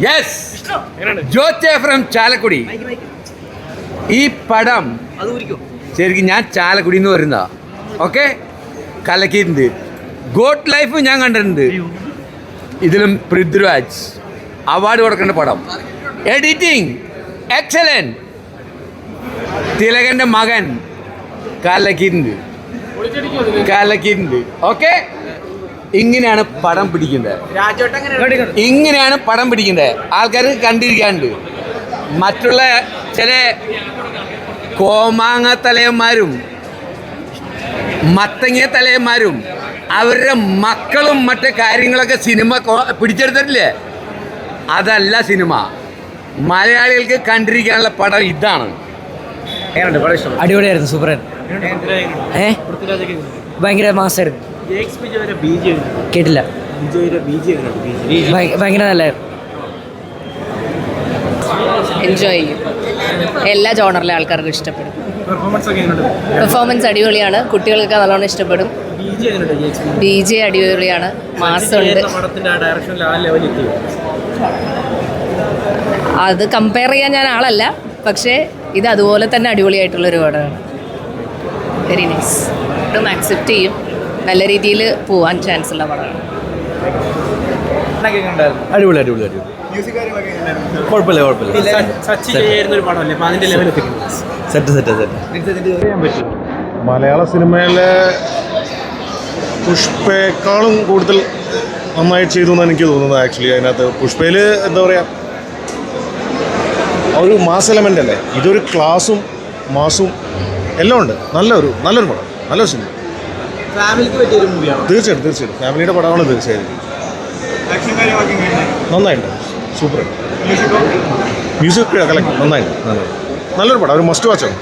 Yes, ജോച്ചെ from Chalakudy. ഈ പടം ശരിക്കും ഞാൻ ചാലക്കുടി നിന്ന് വരുന്നതാ. ഓക്കെ, കലക്കിയിട്ടുണ്ട്. ഗോഡ് ലൈഫ് ഞാൻ കണ്ടിട്ടുണ്ട്. ഇതിലും പൃഥ്വിരാജ് അവാർഡ് കൊടുക്കേണ്ട പടം. Editing excellent. തിലകൻ്റെ മകൻ കലക്കിയിട്ടുണ്ട്. ഓക്കെ, ഇങ്ങനെയാണ് പടം പിടിക്കേണ്ടത്. ഇങ്ങനെയാണ് പടം പിടിക്കേണ്ടത്. ആൾക്കാർക്ക് കണ്ടിരിക്കാനുണ്ട്. മറ്റുള്ള ചില കോമാങ്ങ തലയന്മാരും മത്തങ്ങ തലയന്മാരും അവരുടെ മക്കളും മറ്റു കാര്യങ്ങളൊക്കെ സിനിമ പിടിച്ചെടുത്തിട്ടില്ലേ, അതല്ല സിനിമ. മലയാളികൾക്ക് കണ്ടിരിക്കാനുള്ള പടം ഇതാണ്. അടിപൊളിയായിരുന്നു, സൂപ്പർ. ഭയങ്കര മാസമായിരുന്നു. കേട്ടില്ല. ഭയങ്കര നല്ലായിരുന്നു. എൻജോയ് ചെയ്യും. എല്ലാ ജോണറിലെ ആൾക്കാർക്കും ഇഷ്ടപ്പെടും. പെർഫോമൻസ് അടിപൊളിയാണ്. കുട്ടികൾക്ക് നല്ലോണം ഇഷ്ടപ്പെടും. BJ അടിപൊളിയാണ്. മാസമുണ്ട്. അത് കമ്പയർ ചെയ്യാൻ ഞാൻ ആളല്ല, പക്ഷേ ഇത് അതുപോലെ തന്നെ അടിപൊളിയായിട്ടുള്ളൊരു പടമാണ്. Very nice. ഇതും ആക്സെപ്റ്റ് ചെയ്യും. നല്ല രീതിയിൽ പോവാൻ ചാൻസ് ഉള്ള പടമാണ്. അടിപൊളി അടിപൊളി അടിപൊളി. കുഴപ്പമില്ല കുഴപ്പമില്ല. Set set set. മലയാള സിനിമയിലെ പുഷ്പയേക്കാളും കൂടുതൽ നന്നായി ചെയ്തു എന്ന് എനിക്ക് തോന്നുന്നത്. ആക്ച്വലി അതിനകത്ത് പുഷ്പയിൽ എന്താ പറയുക, ഒരു മാസ് എലമെൻ്റ് അല്ലേ. ഇതൊരു ക്ലാസും മാസും എല്ലാം ഉണ്ട്. നല്ലൊരു പടം, നല്ലൊരു സിനിമ. ഫാമിലിക്ക് പറ്റിയൊരു മൂവിയാണ്. തീർച്ചയായിട്ടും ഫാമിലിയുടെ പടമാണ്. തീർച്ചയായിട്ടും നന്നായിട്ടുണ്ട്. സൂപ്പർ. മ്യൂസിക് കളക്ട് നന്നായിട്ടുണ്ട്. നല്ലൊരു പടം, ഒരു മസ്റ്റ് വാച്ചാണ്.